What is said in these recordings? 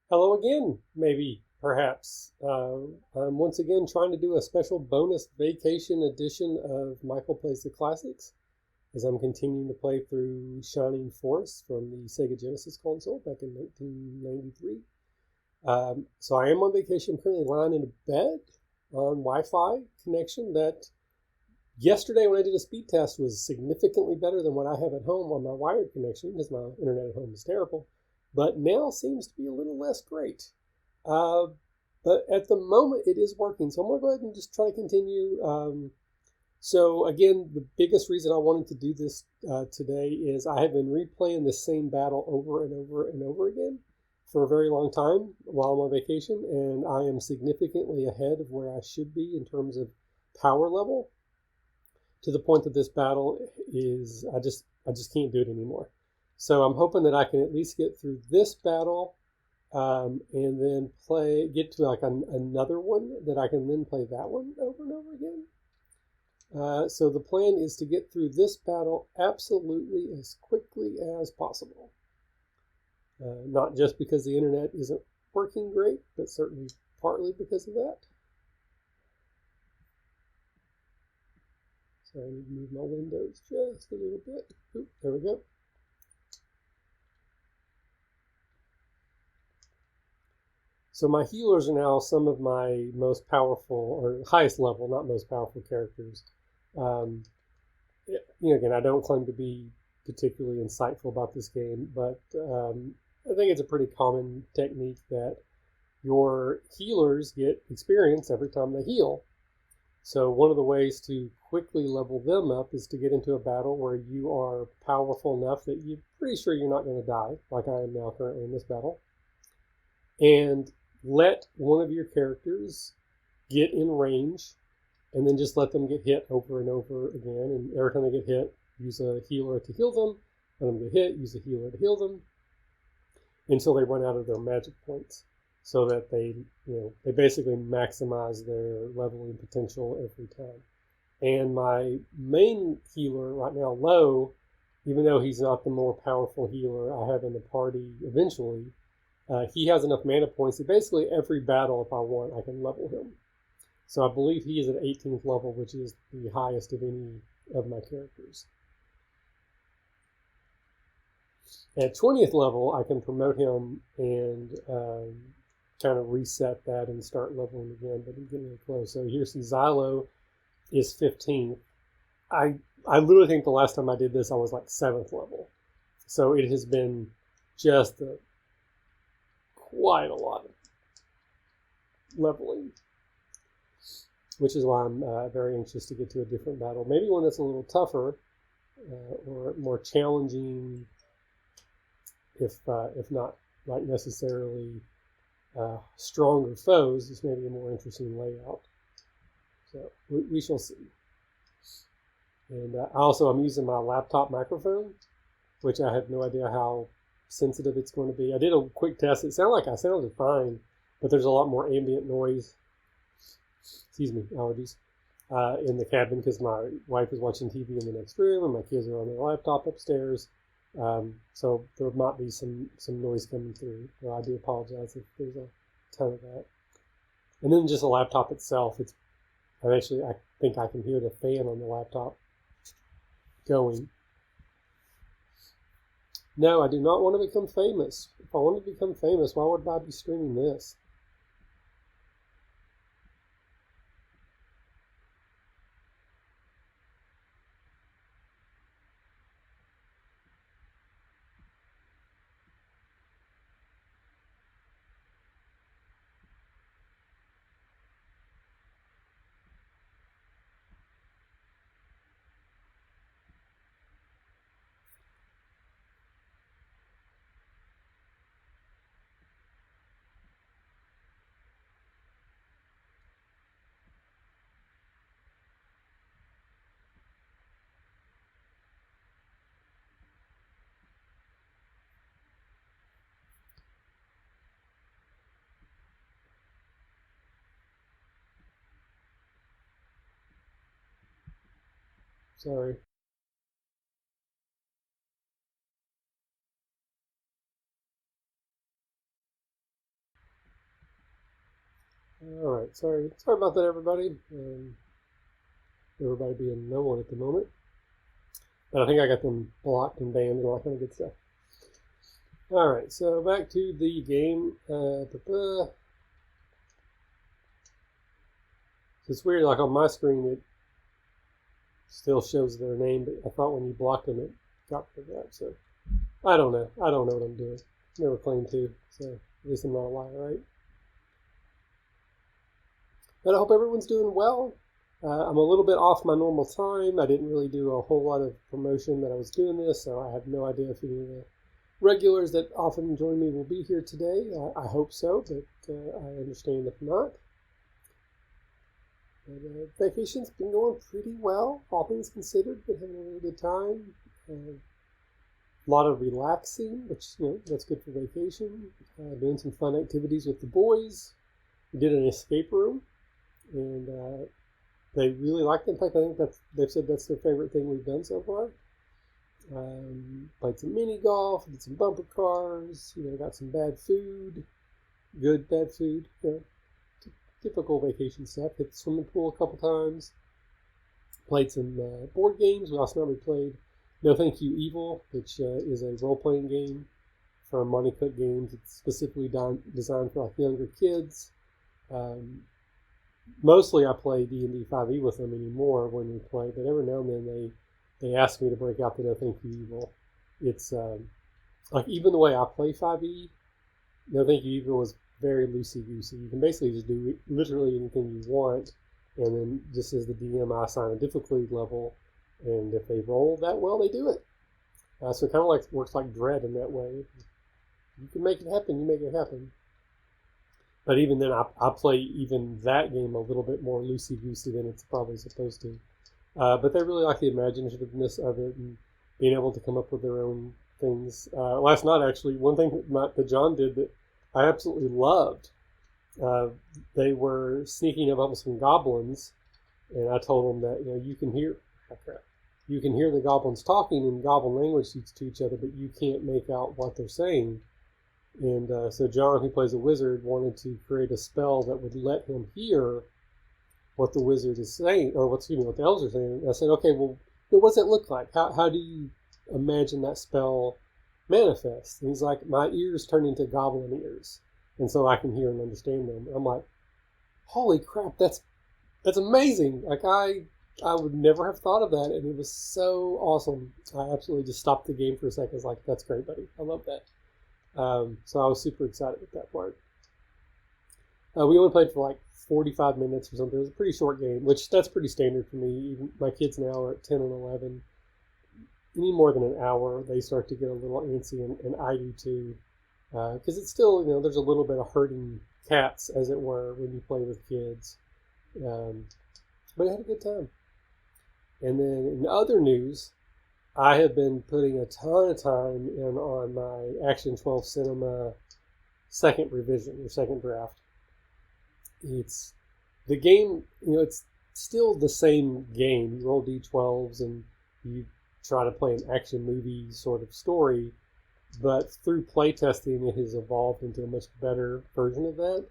Hello again, maybe, perhaps. I'm once again trying to do a special bonus vacation edition of Michael Plays the Classics as I'm continuing to play through Shining Force from the Sega Genesis console back in 1993. So I am on vacation, currently lying in a bed on Wi-Fi connection that yesterday when I did a speed test was significantly better than what I have at home on my wired connection because my internet at home is terrible, but now seems to be a little less great. Uh, but at the moment, it is working. So I'm going to go ahead and just try to continue. So again, the biggest reason I wanted to do this today is I have been replaying the same battle over and over and over again for a very long time while I'm on vacation, and I am significantly ahead of where I should be in terms of power level, to the point that this battle is I just can't do it anymore. So I'm hoping that I can at least get through this battle, and then get to like another one that I can then play that one over and over again. So the plan is to get through this battle absolutely as quickly as possible. Not just because the internet isn't working great, but certainly partly because of that. So I need to move my windows just a little bit. Oop, there we go. So my healers are now some of my most powerful, or highest level, not most powerful characters. Um, Again, I don't claim to be particularly insightful about this game, but I think it's a pretty common technique that your healers get experience every time they heal. So one of the ways to quickly level them up is to get into a battle where you are powerful enough that you're pretty sure you're not going to die, like I am now currently in this battle, and let one of your characters get in range, and then just let them get hit over and over again. And every time they get hit, use a healer to heal them. Let them get hit, use a healer to heal them until they run out of their magic points, so that they basically maximize their leveling potential every time. And my main healer right now, Low, even though he's not the more powerful healer I have in the party eventually, he has enough mana points that basically every battle, if I want, I can level him. So I believe he is at 18th level, which is the highest of any of my characters. At 20th level, I can promote him and kind of reset that and start leveling again, but I'm getting really close. So here's Xylo is 15th. I literally think the last time I did this, I was like 7th level. So it has been just quite a lot of leveling, which is why I'm very anxious to get to a different battle. Maybe one that's a little tougher or more challenging, if not like necessarily stronger foes. This may be a more interesting layout. So we shall see. And I'm using my laptop microphone, which I have no idea how sensitive it's going to be. I did a quick test. It sounded like I sounded fine, but there's a lot more ambient noise. Excuse me, allergies. In the cabin because my wife is watching TV in the next room and my kids are on their laptop upstairs. So there might be some noise coming through. Well, I do apologize if there's a ton of that. And then just the laptop itself, I think I can hear the fan on the laptop going. No, I do not want to become famous. If I wanted to become famous, why would I be streaming this? Sorry. All right, sorry about that, everybody. Everybody being no one at the moment, but I think I got them blocked and banned and all that kind of good stuff. All right, so back to the game. It's weird, like on my screen, it still shows their name, but I thought when you blocked them, it got rid of that. So I don't know. I don't know what I'm doing. Never claimed to, so at least I'm not a liar, right? But I hope everyone's doing well. I'm a little bit off my normal time. I didn't really do a whole lot of promotion that I was doing this, so I have no idea if any of the regulars that often join me will be here today. I hope so, but I understand if not. But, vacation's been going pretty well, all things considered. Been having a really good time. A lot of relaxing, which, that's good for vacation. Doing some fun activities with the boys. We did an escape room, and they really liked it. In fact, I think they've said that's their favorite thing we've done so far. Played some mini golf, did some bumper cars, got some bad food, good bad food, typical vacation stuff. Hit the swimming pool a couple times. Played some board games. Last night we played No Thank You Evil, which is a role-playing game from Monte Cook Games. It's specifically designed for like younger kids. Mostly I play D&D 5e with them anymore when we play, but every now and then they ask me to break out the No Thank You Evil. It's like even the way I play 5e, No Thank You Evil is very loosey-goosey. You can basically just do literally anything you want, and then just as the DM, I assign a difficulty level, and if they roll that well, they do it. So it kind of like works like Dread in that way. You can make it happen, you make it happen. But even then, I play even that game a little bit more loosey-goosey than it's probably supposed to. But they really like the imaginativeness of it and being able to come up with their own things. Last night, actually, one thing that John did that I absolutely loved, they were sneaking up on some goblins, and I told them that you can hear the goblins talking in goblin language to each other, but you can't make out what they're saying. And so John, who plays a wizard, wanted to create a spell that would let him hear what the wizard is saying, or what the elves are saying. And I said, okay, well, what does that look like? How do you imagine that spell manifest? And he's like, my ears turn into goblin ears, and so I can hear and understand them. I'm like, holy crap, that's amazing. Like I would never have thought of that, and it was so awesome. I absolutely just stopped the game for a second. I was like, that's great, buddy. I love that. So I was super excited with that part. We only played for like 45 minutes or something. It was a pretty short game, which that's pretty standard for me. Even my kids now are at 10 and 11. Any more than an hour, they start to get a little antsy, and I do too. Because it's still, there's a little bit of herding cats, as it were, when you play with kids. But I had a good time. And then in other news, I have been putting a ton of time in on my Action 12 Cinema second revision, or second draft. It's the game, it's still the same game. You roll d12s and you try to play an action movie sort of story, but through playtesting, it has evolved into a much better version of that.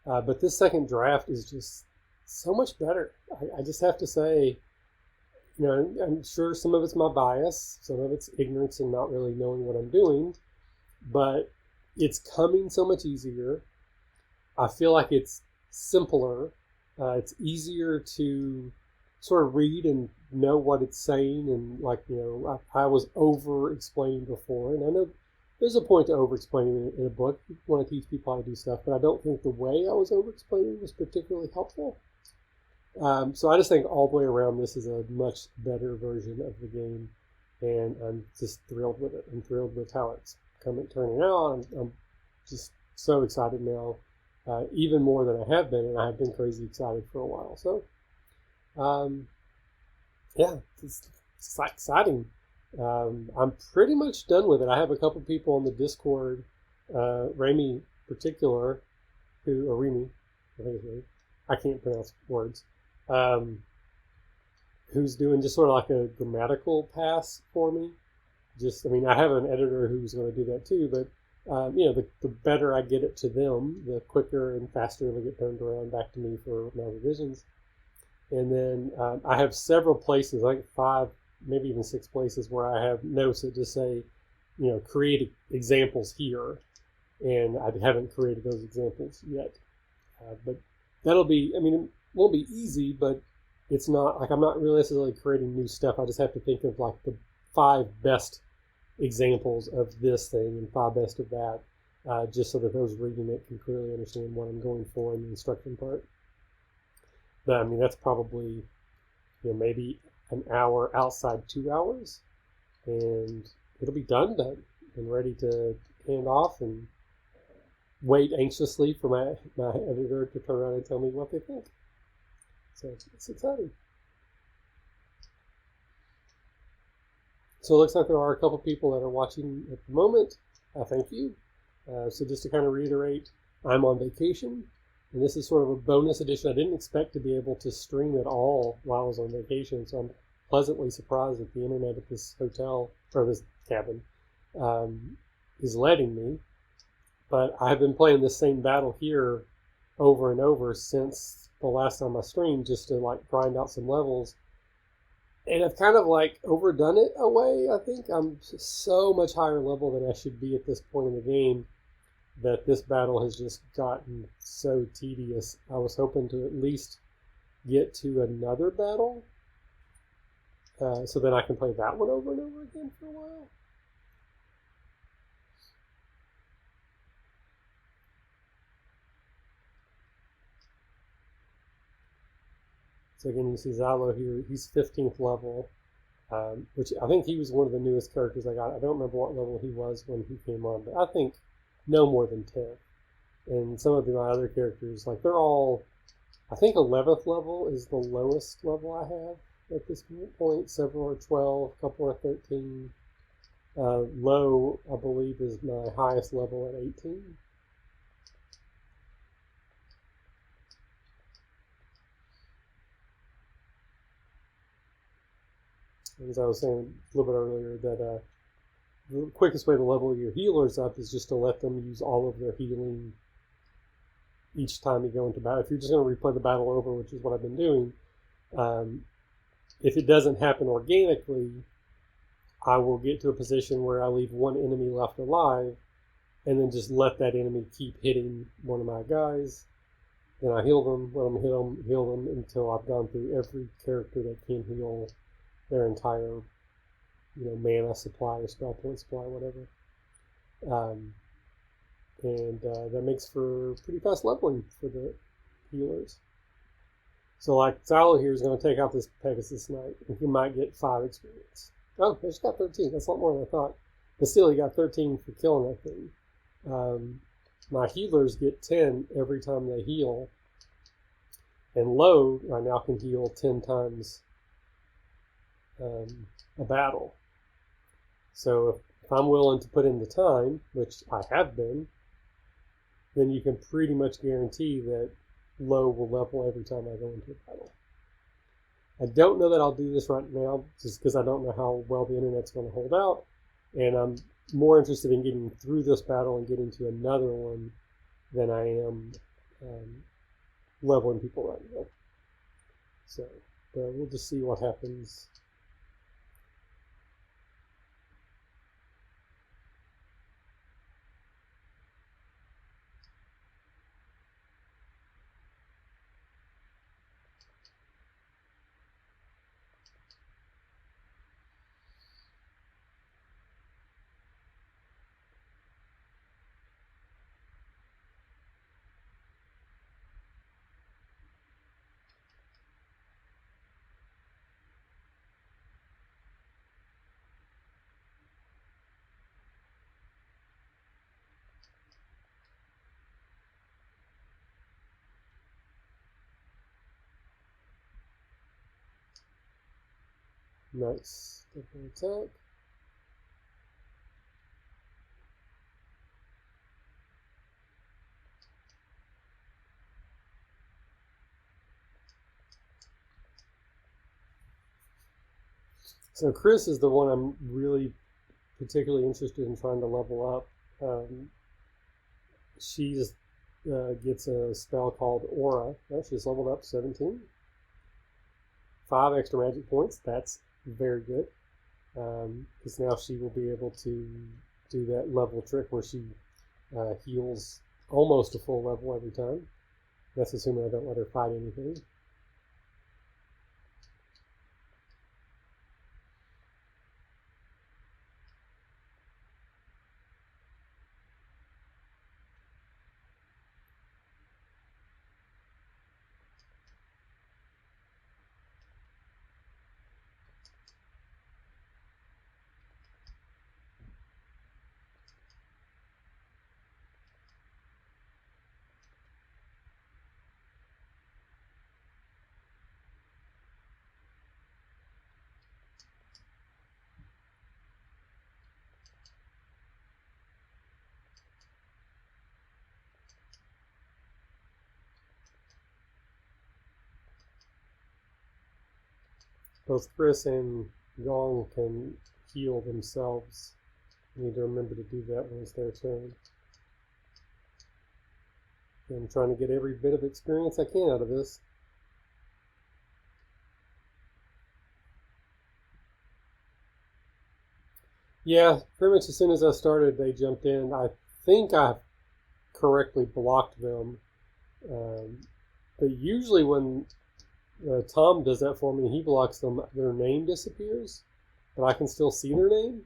But this second draft is just so much better. I just have to say, I'm sure some of it's my bias, some of it's ignorance and not really knowing what I'm doing, but it's coming so much easier. I feel like it's simpler. It's easier to sort of read and know what it's saying. And I was over explaining before, and I know there's a point to over explaining in a book. You want to teach people how to do stuff, but I don't think the way I was over explaining was particularly helpful. So I just think all the way around, this is a much better version of the game, and I'm just thrilled with it. I'm thrilled with how it's turning out. I'm just so excited now, even more than I have been, and I have been crazy excited for a while. So, yeah, it's exciting. I'm pretty much done with it. I have a couple people on the Discord, Remy in particular, Remy, I think it's Remy. I can't pronounce words. Who's doing just sort of like a grammatical pass for me. I have an editor who's going to do that too, but the better I get it to them, the quicker and faster it'll get turned around back to me for my revisions. And then I have several places, like 5, maybe even 6 places where I have notes that just say, create examples here. And I haven't created those examples yet. But that'll be, it won't be easy, but it's not, like I'm not really necessarily creating new stuff. I just have to think of like the 5 best examples of this thing and 5 best of that, just so that those reading it can clearly understand what I'm going for in the instruction part. But that's probably, maybe an hour outside 2 hours, and it'll be done and ready to hand off and wait anxiously for my editor to turn around and tell me what they think. So it's exciting. So it looks like there are a couple people that are watching at the moment. Thank you. So just to kind of reiterate, I'm on vacation, and this is sort of a bonus edition. I didn't expect to be able to stream at all while I was on vacation, so I'm pleasantly surprised that the internet at this hotel, or this cabin, is letting me. But I've been playing the same battle here over and over since the last time I streamed, just to like grind out some levels. And I've kind of like overdone it a way. I think I'm so much higher level than I should be at this point in the game that this battle has just gotten so tedious. I was hoping to at least get to another battle, so then I can play that one over and over again for a while. So again, you see Xalo here. He's 15th level, which I think he was one of the newest characters I got. I don't remember what level he was when he came on, but I think no more than 10. And some of my other characters, like they're all, I think 11th level is the lowest level I have at this point. Several are 12, a couple are 13. Low, I believe, is my highest level at 18. As I was saying a little bit earlier, that the quickest way to level your healers up is just to let them use all of their healing each time you go into battle. If you're just going to replay the battle over, which is what I've been doing, if it doesn't happen organically, I will get to a position where I leave one enemy left alive and then just let that enemy keep hitting one of my guys. Then I heal them, let them heal them until I've gone through every character that can heal their entire, mana supply or spell point supply, whatever. And that makes for pretty fast leveling for the healers. So like Xalo here is going to take out this Pegasus Knight, and he might get 5 experience. Oh, he just got 13. That's a lot more than I thought. But still, he got 13 for killing that thing. My healers get 10 every time they heal. And Low right now can heal 10 times a battle. So if I'm willing to put in the time, which I have been, then you can pretty much guarantee that Low will level every time I go into a battle. I don't know that I'll do this right now, just because I don't know how well the internet's going to hold out, and I'm more interested in getting through this battle and getting to another one than I am leveling people right now. So we'll just see what happens. Nice. Double attack. So Chris is the one I'm really particularly interested in trying to level up. she's gets a spell called Aura. Oh, she's leveled up 17. 5 extra magic points. That's very good. Because now she will be able to do that level trick where she heals almost a full level every time. That's assuming I don't let her fight anything. Both Chris and Gong can heal themselves. I need to remember to do that when it's their turn. I'm trying to get every bit of experience I can out of this. Yeah, pretty much as soon as I started, they jumped in. I think I correctly blocked them. But usually when Tom does that for me, he blocks them, their name disappears, but I can still see their name.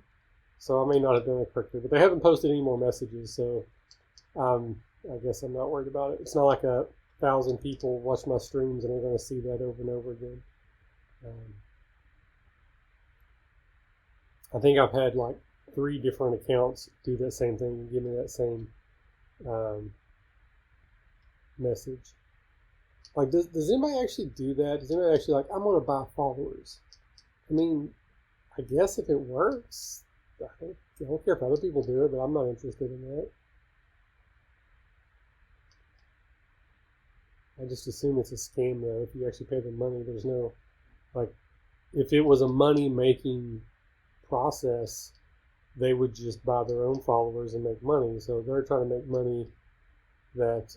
So I may not have done it correctly, but they haven't posted any more messages, so I guess I'm not worried about it. It's not like 1,000 people watch my streams and are going to see that over and over again. I think I've had like 3 different accounts do that same thing and give me that same message. Like, does anybody actually do that? Does anybody actually like, I'm going to buy followers? I mean, I guess if it works, I don't care if other people do it, but I'm not interested in that. I just assume it's a scam, though. If you actually pay them money, there's no, like, if it was a money-making process, they would just buy their own followers and make money. So they're trying to make money that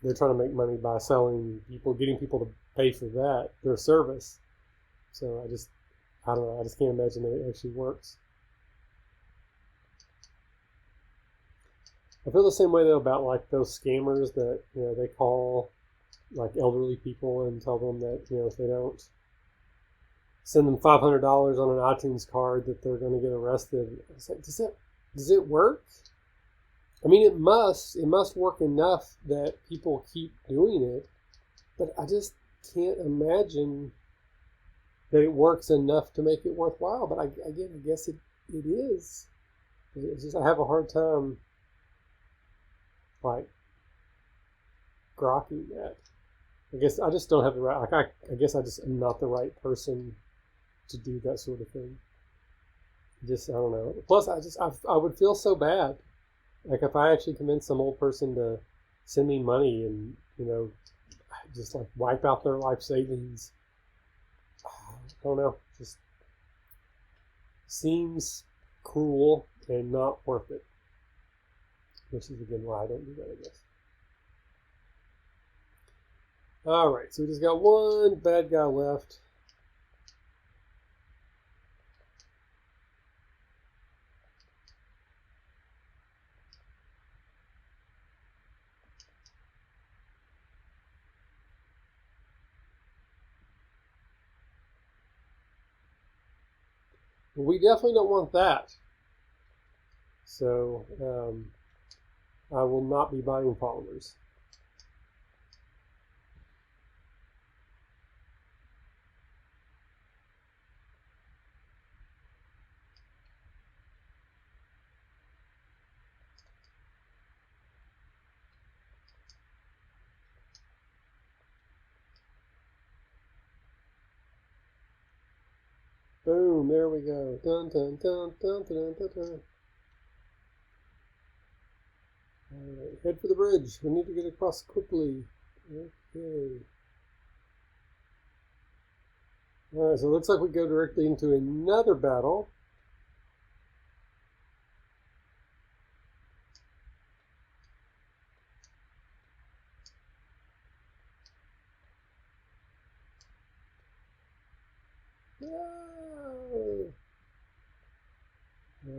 they're trying to make money by selling people, getting people to pay for that, their service. So I don't know, I just can't imagine that it actually works. I feel the same way though about like those scammers that, you know, they call like elderly people and tell them that, you know, if they don't send them $500 on an iTunes card that they're going to get arrested. It's like, does it work? I mean, it must work enough that people keep doing it, but I just can't imagine that it works enough to make it worthwhile. But I guess it is. It's just I have a hard time like grokking that. I guess I just don't have the right. Like I guess I just am not the right person to do that sort of thing. Just I don't know. Plus, I would feel so bad. Like if I actually convince some old person to send me money and, you know, just like wipe out their life savings. I don't know. Just seems cruel and not worth it. Which is again why I don't do that, I guess. Alright, so we just got one bad guy left. We definitely don't want that. So I will not be buying followers. Boom, there we go. Dun dun dun dun dun dun dun. Alright, head for the bridge. We need to get across quickly. Okay. Alright, so it looks like we go directly into another battle.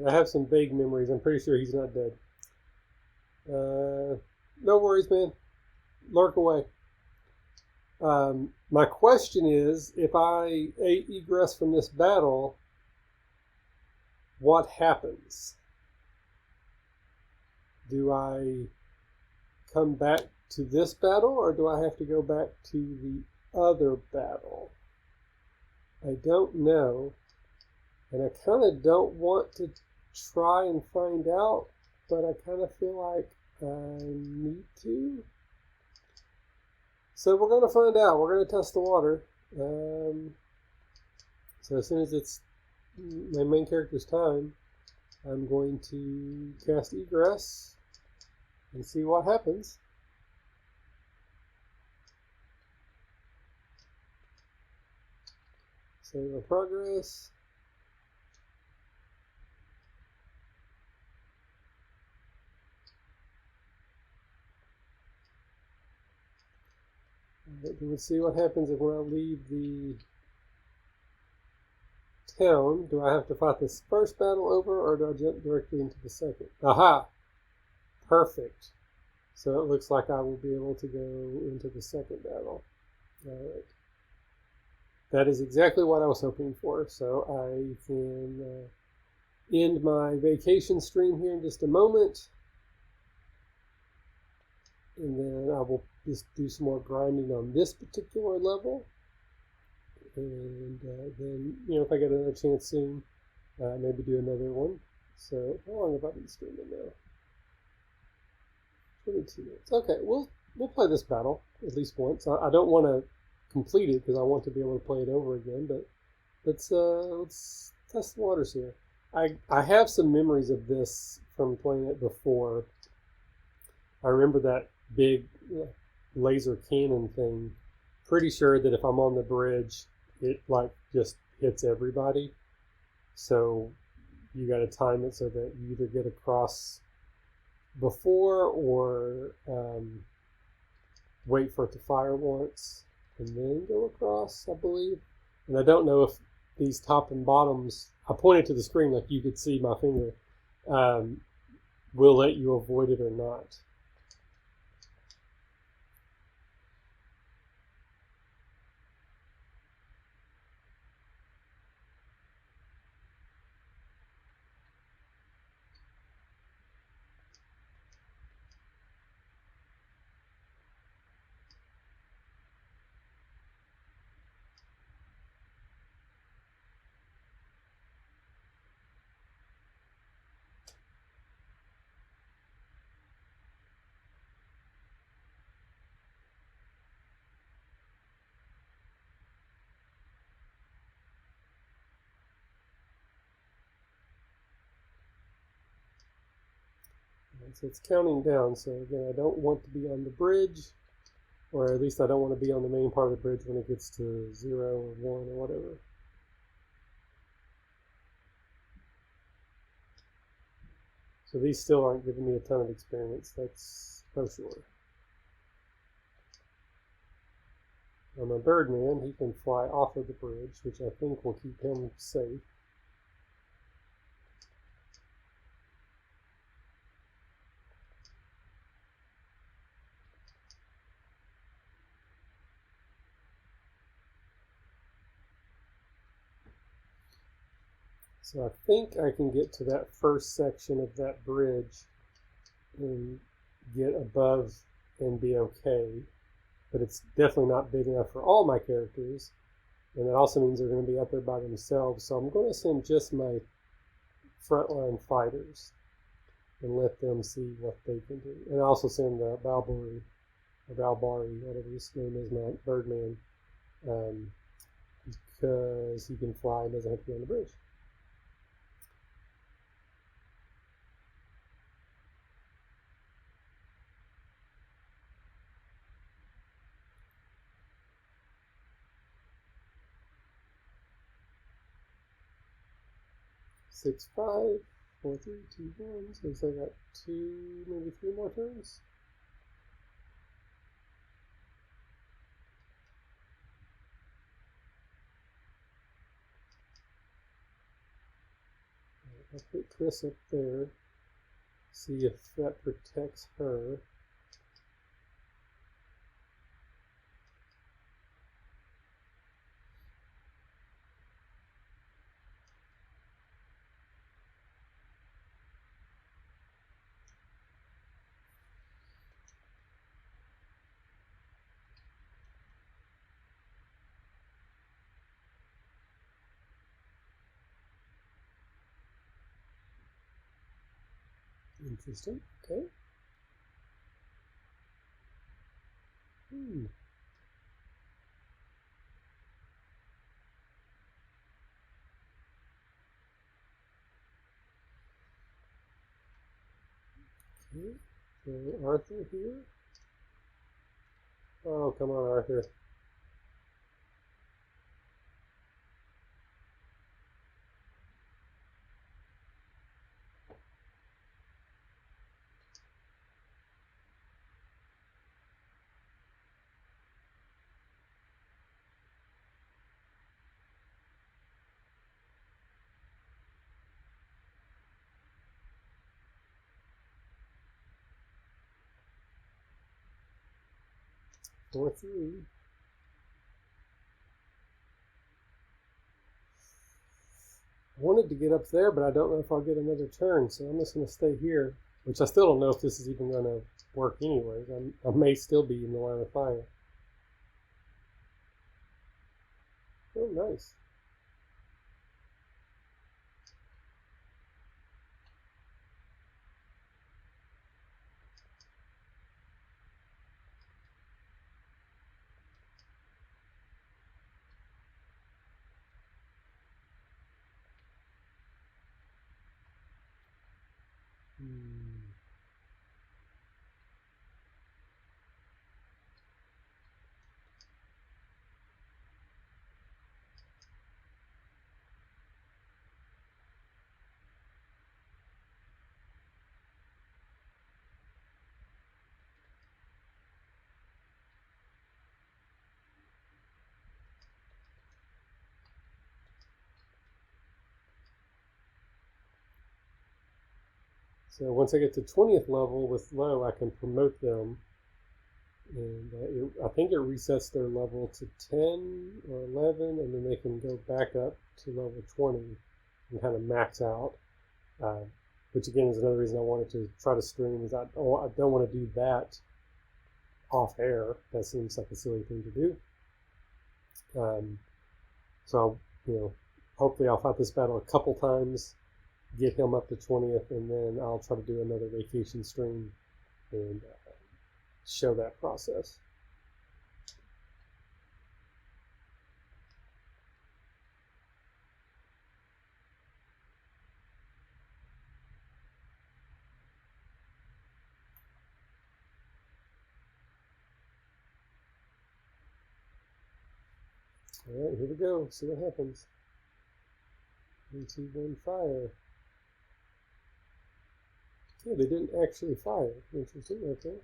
I have some vague memories. I'm pretty sure he's not dead. No worries, man. Lurk away. My question is, if I egress from this battle, what happens? Do I come back to this battle, or do I have to go back to the other battle? I don't know, and I kind of don't want to try and find out, but I kind of feel like I need to. So we're going to find out. We're going to test the water. So as soon as it's my main character's time, I'm going to cast Egress and see what happens. Save our progress. Let's see what happens if when I leave the town. Do I have to fight this first battle over, or do I jump directly into the second? Aha! Perfect. So it looks like I will be able to go into the second battle. Alright. That is exactly what I was hoping for. So I can end my vacation stream here in just a moment. And then I will just do some more grinding on this particular level. And then, if I get another chance soon, maybe do another one. So how long have I been streaming now? 22 minutes. Okay, we'll play this battle at least once. I don't want to complete it because I want to be able to play it over again, but let's test the waters here. I have some memories of this from playing it before. I remember that big laser cannon thing. Pretty sure that if I'm on the bridge, it just hits everybody. So you got to time it so that you either get across before or wait for it to fire once and then go across, I believe. And I don't know if these top and bottoms, I pointed to the screen like you could see my finger, will let you avoid it or not. So it's counting down. So again, I don't want to be on the bridge, or at least I don't want to be on the main part of the bridge when it gets to 0 or 1 or whatever. So these still aren't giving me a ton of experience, that's for sure. Now my Birdman, he can fly off of the bridge, which I think will keep him safe. So I think I can get to that first section of that bridge and get above and be okay. But it's definitely not big enough for all my characters. And that also means they're going to be up there by themselves. So I'm going to send just my frontline fighters and let them see what they can do. And I also send Balbari, or Balbari, whatever his name is, my Birdman, because he can fly and doesn't have to be on the bridge. Six, 5, 4, 3, 2, 1. So I got 2, maybe 3 more turns. I'll put Chris up there. See if that protects her. Interesting. Okay. Okay. So Arthur here. Oh, come on, Arthur. Four, three. I wanted to get up there, but I don't know if I'll get another turn, so I'm just going to stay here, which I still don't know if this is even going to work anyways. I may still be in the line of fire. Oh, nice. So once I get to 20th level with low, I can promote them. And I think it resets their level to 10 or 11, and then they can go back up to level 20 and kind of max out. Which again is another reason I wanted to try to stream, is I don't want to do that off air. That seems like a silly thing to do. So hopefully I'll fight this battle a couple times, get him up to 20th, and then I'll try to do another vacation stream and show that process. All right, here we go. See what happens. 3, 2, 1, fire. Yeah, they didn't actually fire. Interesting. Okay.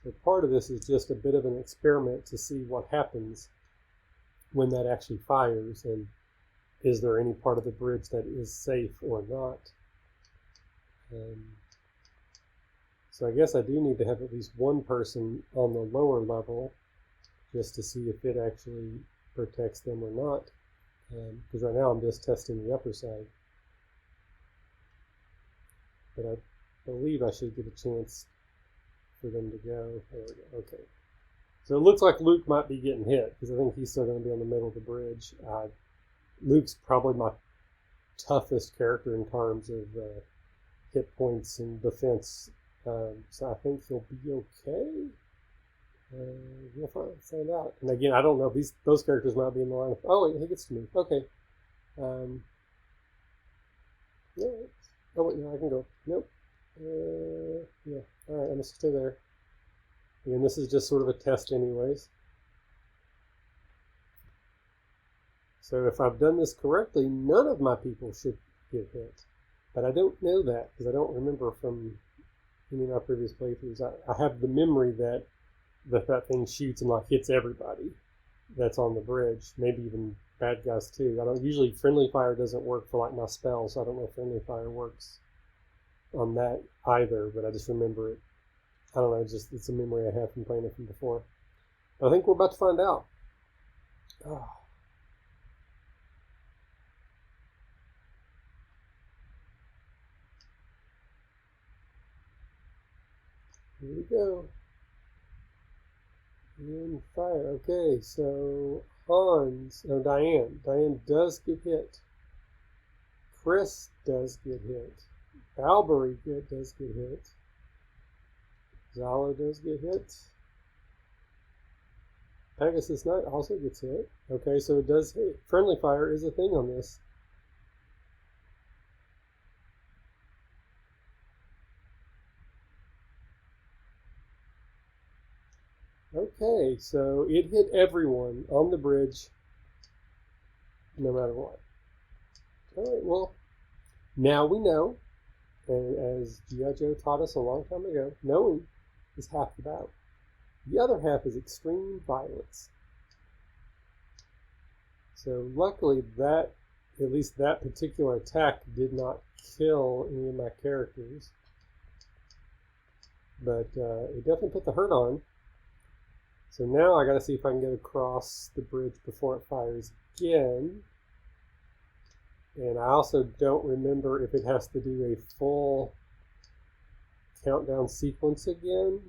So part of this is just a bit of an experiment to see what happens when that actually fires, and is there any part of the bridge that is safe or not. So I guess I do need to have at least one person on the lower level just to see if it actually protects them or not, because right now I'm just testing the upper side. But I believe I should get a chance for them to go. There we go. Okay. So it looks like Luke might be getting hit, because I think he's still going to be on the middle of the bridge. Luke's probably my toughest character in terms of hit points and defense. So I think he'll be okay. We'll find out. And again, I don't know if those characters might be in the line of... Oh, wait, he gets to move. Okay. Yeah. Oh, wait, no, I can go. Nope. Yeah. All right, I'm gonna stay there. Again, this is just sort of a test anyways. So if I've done this correctly, none of my people should get hit. But I don't know that because I don't remember from any of my previous playthroughs. I have the memory that that thing shoots and like hits everybody that's on the bridge, maybe even bad guys too. I don't usually friendly fire doesn't work for like my spells, so I don't know if friendly fire works on that either, but I just remember it. I don't know, it's a memory I have from playing it from before. But I think we're about to find out. Oh. Here we go. And fire. Okay, so Hans, no, Diane. Diane does get hit. Chris does get hit. Balbury does get hit. Zala does get hit. Pegasus Knight also gets hit. Okay, so it does hit. Friendly fire is a thing on this. Okay, so it hit everyone on the bridge, no matter what. All right, well, now we know, and as G.I. Joe taught us a long time ago, knowing is half the battle. The other half is extreme violence. So luckily that, at least that particular attack did not kill any of my characters. But it definitely put the hurt on. So now I gotta see if I can get across the bridge before it fires again. And I also don't remember if it has to do a full countdown sequence again.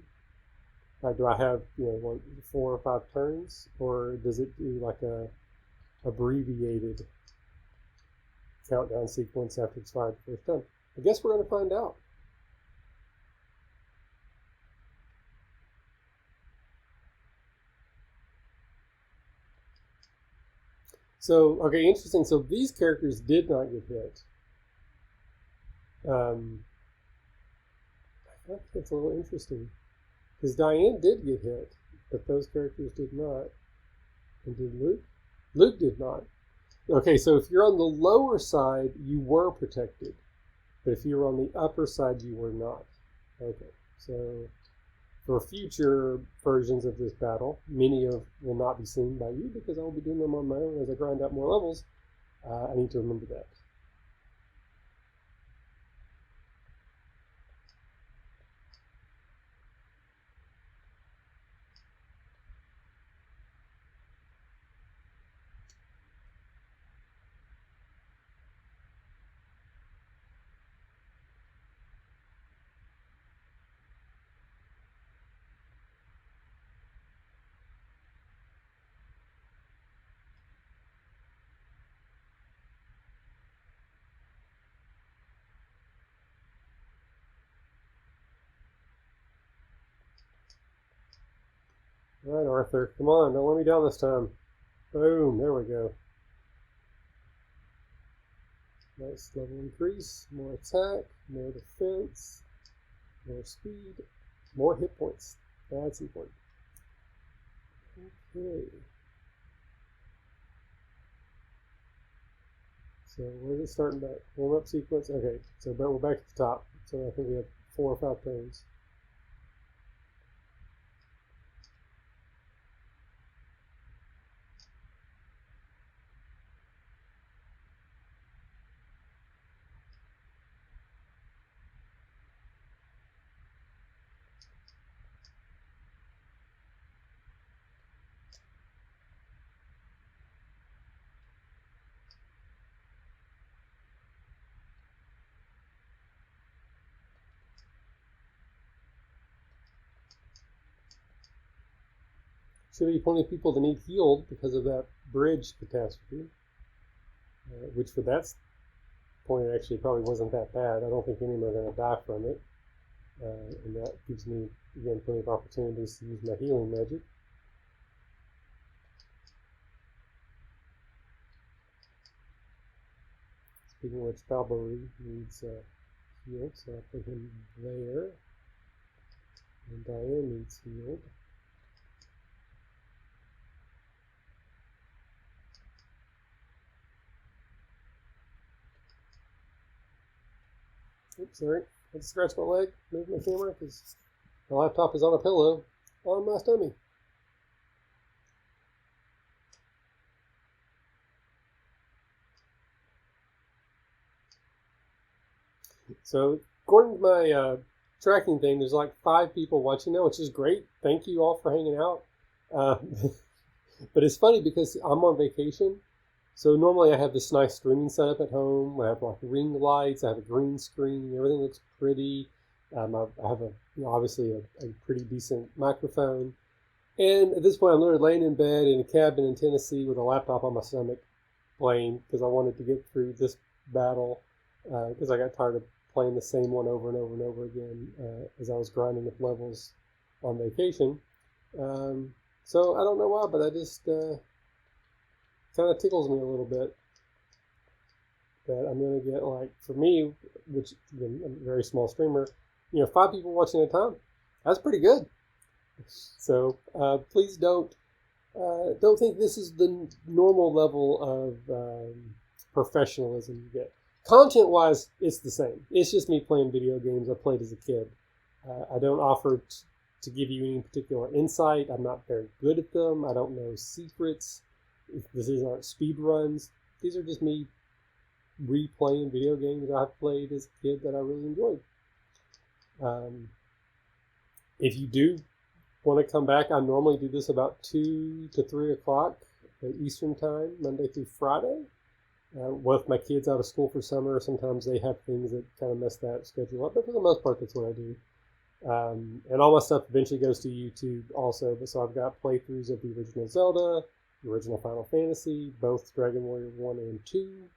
Like, do I have, like 4 or 5 turns, or does it do like a abbreviated countdown sequence after it's fired the first time? I guess we're going to find out. So, okay, interesting. So these characters did not get hit. I think that's a little interesting. Because Diane did get hit, but those characters did not. And did Luke? Luke did not. Okay, so if you're on the lower side, you were protected. But if you were on the upper side, you were not. Okay, so for future versions of this battle, many of will not be seen by you because I will be doing them on my own as I grind out more levels. I need to remember that. All right, Arthur, come on, don't let me down this time. Boom, there we go. Nice level increase, more attack, more defense, more speed, more hit points. That's important. Okay. So where's it starting back? Warm up sequence. Okay, so but we're back at the top. So I think we have 4 or 5 turns. Should be plenty of people that need healed because of that bridge catastrophe, which for that point actually probably wasn't that bad. I don't think any of them are going to die from it, and that gives me again plenty of opportunities to use my healing magic. Speaking of which, Balbury needs healed, so I'll put him there. And Diane needs healed. Oops, sorry. I had to scratch my leg, move my camera, because my laptop is on a pillow on my stomach. So, according to my tracking thing, there's like 5 people watching now, which is great. Thank you all for hanging out. But it's funny because I'm on vacation. So normally I have this nice streaming setup at home. I have like ring lights. I have a green screen. Everything looks pretty. I have obviously a pretty decent microphone. And at this point, I'm literally laying in bed in a cabin in Tennessee with a laptop on my stomach, playing because I wanted to get through this battle because I got tired of playing the same one over and over and over again as I was grinding up levels on vacation. So I don't know why, but I just kind of tickles me a little bit that I'm going to get, like, for me, which again, I'm a very small streamer, 5 people watching at a time. That's pretty good. So please don't think this is the normal level of professionalism you get. Content-wise, it's the same. It's just me playing video games I played as a kid. I don't offer to give you any particular insight. I'm not very good at them. I don't know secrets. These aren't speed runs. These are just me replaying video games I've played as a kid that I really enjoyed. If you do want to come back, I normally do this about 2 to 3 o'clock Eastern time, Monday through Friday. With my kids out of school for summer, sometimes they have things that kind of mess that schedule up, but for the most part, that's what I do. And all my stuff eventually goes to YouTube also. But so I've got playthroughs of the original Zelda, the original Final Fantasy, both Dragon Warrior 1 and 2.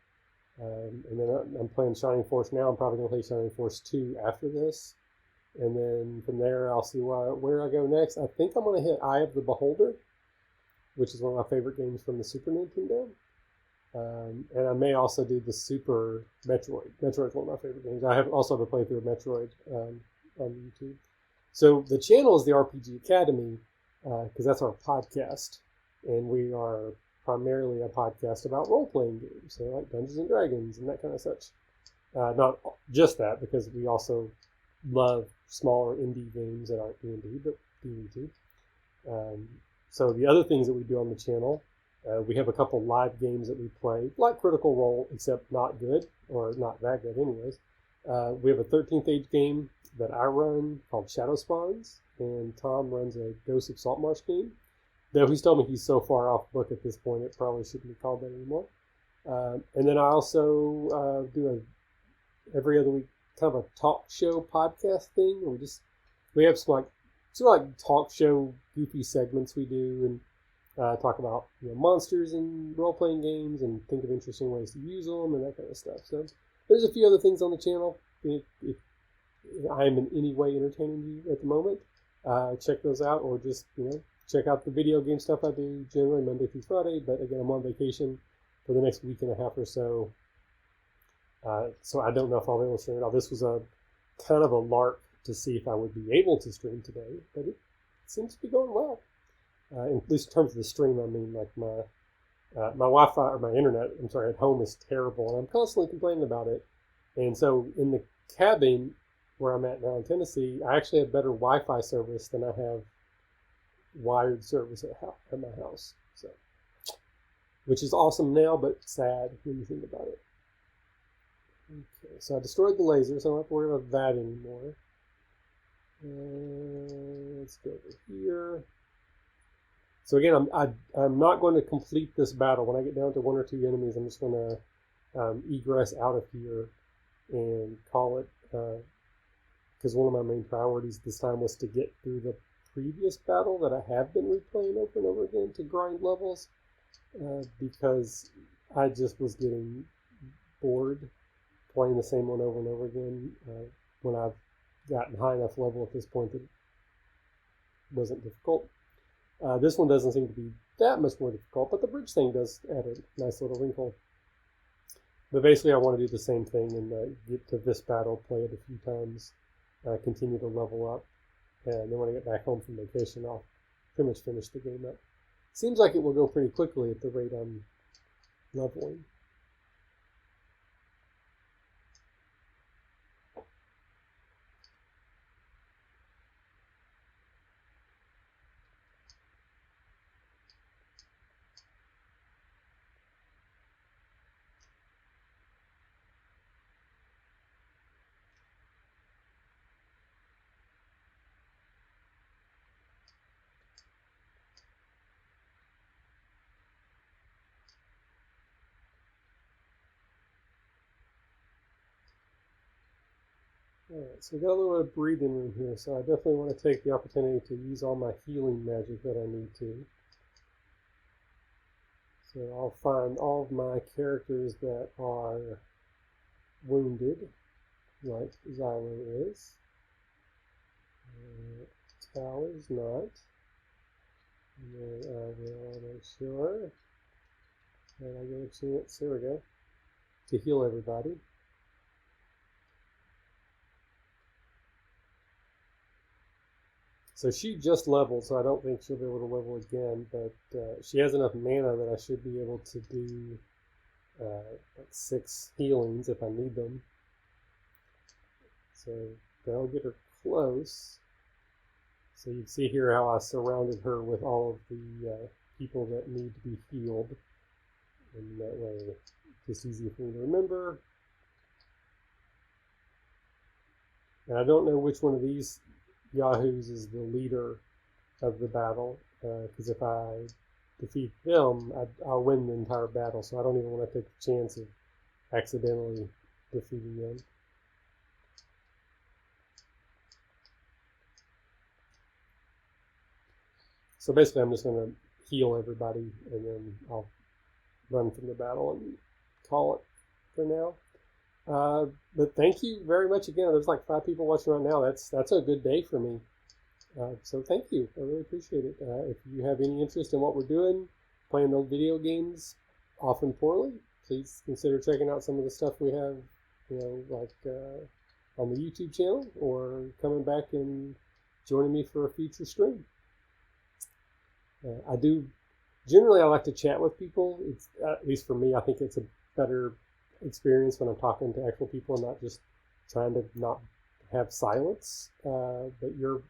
And then I'm playing Shining Force now. I'm probably going to play Shining Force 2 after this. And then from there, I'll see where I go next. I think I'm going to hit Eye of the Beholder, which is one of my favorite games from the Super Nintendo. And I may also do the Super Metroid. Metroid's one of my favorite games. I have also have a playthrough of Metroid on YouTube. So the channel is the RPG Academy because that's our podcast. And we are primarily a podcast about role-playing games, so like Dungeons and Dragons and that kind of such. Not just that, because we also love smaller indie games that aren't D&D, but D&D. So the other things that we do on the channel, we have a couple live games that we play, like Critical Role, except not good, or not that good anyways. We have a 13th Age game that I run called Shadow Spawns, and Tom runs a Ghost of Saltmarsh game. Though he's told me he's so far off book at this point, it probably shouldn't be called that anymore. And then I also do every other week kind of a talk show podcast thing. Where we have some sort of like talk show goofy segments we do, and talk about monsters in role-playing games and think of interesting ways to use them and that kind of stuff. So there's a few other things on the channel. If I am in any way entertaining you at the moment, check those out, or just check out the video game stuff I do generally Monday through Friday. But again, I'm on vacation for the next week and a half or so. So I don't know if I'll be able to stream it all. This was a kind of a lark to see if I would be able to stream today, but it seems to be going well. At least in terms of the stream, I mean, like my Wi-Fi or my internet, at home is terrible, and I'm constantly complaining about it. And so in the cabin where I'm at now in Tennessee, I actually have better Wi-Fi service than I have wired service at my house. So, which is awesome now, but sad when you think about it. Okay, so I destroyed the laser, so I don't have to worry about that anymore. Let's go over here. So again, I'm not going to complete this battle. When I get down to 1 or 2 enemies, I'm just going to egress out of here and call it, because one of my main priorities this time was to get through the previous battle that I have been replaying over and over again to grind levels, because I just was getting bored playing the same one over and over again when I've gotten high enough level at this point that it wasn't difficult. This one doesn't seem to be that much more difficult, but the bridge thing does add a nice little wrinkle. But basically I want to do the same thing and get to this battle, play it a few times, continue to level up, and then when I get back home from vacation, I'll pretty much finish the game up. Seems like it will go pretty quickly at the rate I'm leveling. Alright, so we got a little bit of breathing room here, so I definitely want to take the opportunity to use all my healing magic that I need to. So I'll find all of my characters that are wounded, like Xylo is. Tal is not. And then I will make sure that I get a chance, there we go, to heal everybody. So she just leveled, so I don't think she'll be able to level again, but she has enough mana that I should be able to do like 6 healings if I need them. So that'll get her close. So you can see here how I surrounded her with all of the people that need to be healed. And that way, it's just easy for me to remember. And I don't know which one of these Yahoos is the leader of the battle, because if I defeat them, I'll win the entire battle, so I don't even want to take the chance of accidentally defeating them. So basically I'm just going to heal everybody, and then I'll run from the battle and call it for now. But thank you very much again. There's like 5 people watching right now. That's a good day for me. So thank you. I really appreciate it. If you have any interest in what we're doing, playing the video games, often poorly, please consider checking out some of the stuff we have, like on the YouTube channel, or coming back and joining me for a future stream. Generally I like to chat with people. It's, at least for me, I think it's a better experience when I'm talking to actual people and not just trying to not have silence. But your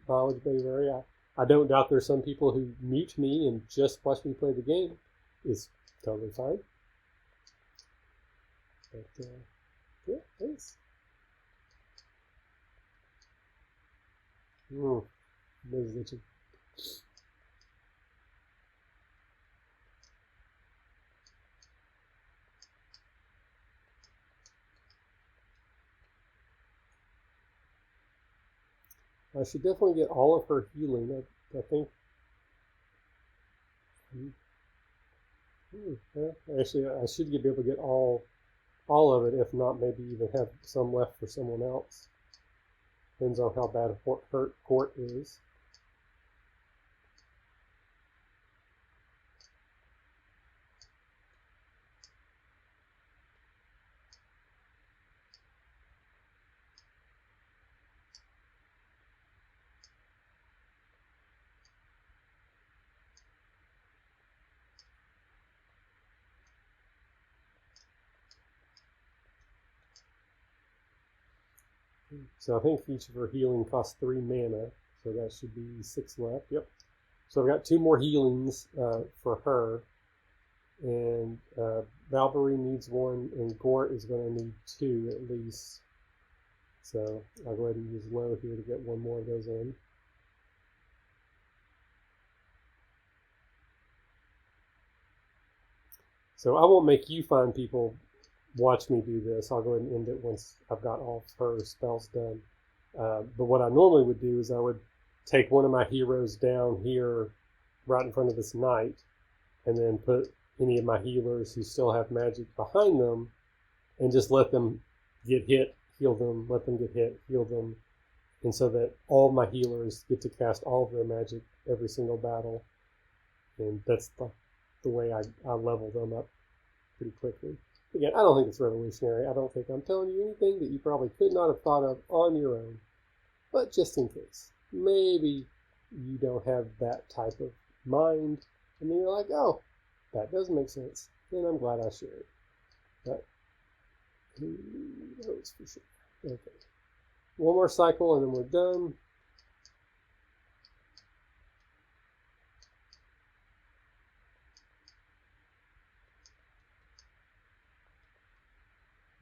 mileage may vary. I don't doubt there's some people who mute me and just watch me play the game. Is totally fine. But yeah, thanks. Nose is itching. I should definitely get all of her healing. I think. Actually, I should be able to get all of it. If not, maybe even have some left for someone else. Depends on how bad hurt Court is. So I think each of her healing costs 3 mana, so that should be 6 left. Yep. So I've got 2 more healings for her, and Valkyrie needs 1, and Gort is going to need 2 at least. So I'll go ahead and use low here to get 1 more of those in. So I won't make you find people watch me do this. I'll go ahead and end it once I've got all of her spells done. But what I normally would do is I would take one of my heroes down here right in front of this knight, and then put any of my healers who still have magic behind them, and just let them get hit, heal them, let them get hit, heal them, and so that all my healers get to cast all of their magic every single battle. And that's the way I level them up pretty quickly. Again, I don't think it's revolutionary. I don't think I'm telling you anything that you probably could not have thought of on your own. But just in case, maybe you don't have that type of mind, and then you're like, oh, that does make sense. Then I'm glad I shared it. But who knows for sure? Okay. One more cycle and then we're done.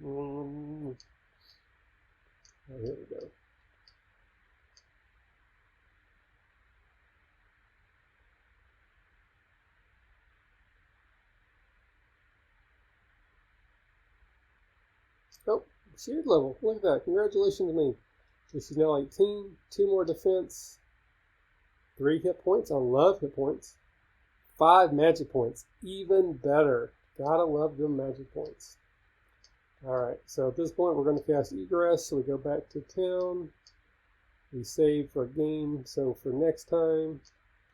Oh, here we go. Oh, shared level. Look at that. Congratulations to me. So she's now 18. 2 more defense. 3 hit points. I love hit points. 5 magic points. Even better. Gotta love them magic points. Alright, so at this point we're going to cast Egress. So we go back to town. We save for a game. So for next time.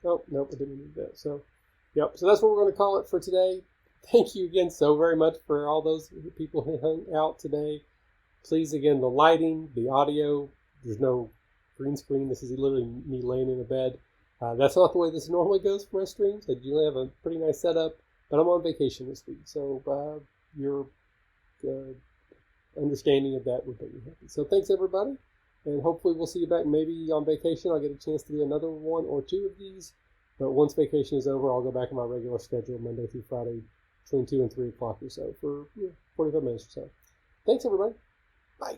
Oh, nope, I didn't need that. So, yep. So that's what we're going to call it for today. Thank you again so very much for all those people who hung out today. Please, again, the lighting, the audio, there's no green screen. This is literally me laying in a bed. That's not the way this normally goes for my streams. I usually have a pretty nice setup, but I'm on vacation this week. So your understanding of that would make me happy. So thanks, everybody. And hopefully we'll see you back maybe on vacation. I'll get a chance to do another 1 or 2 of these. But once vacation is over, I'll go back on my regular schedule Monday through Friday between 2 and 3 o'clock or so for 45 minutes or so. Thanks, everybody. Bye.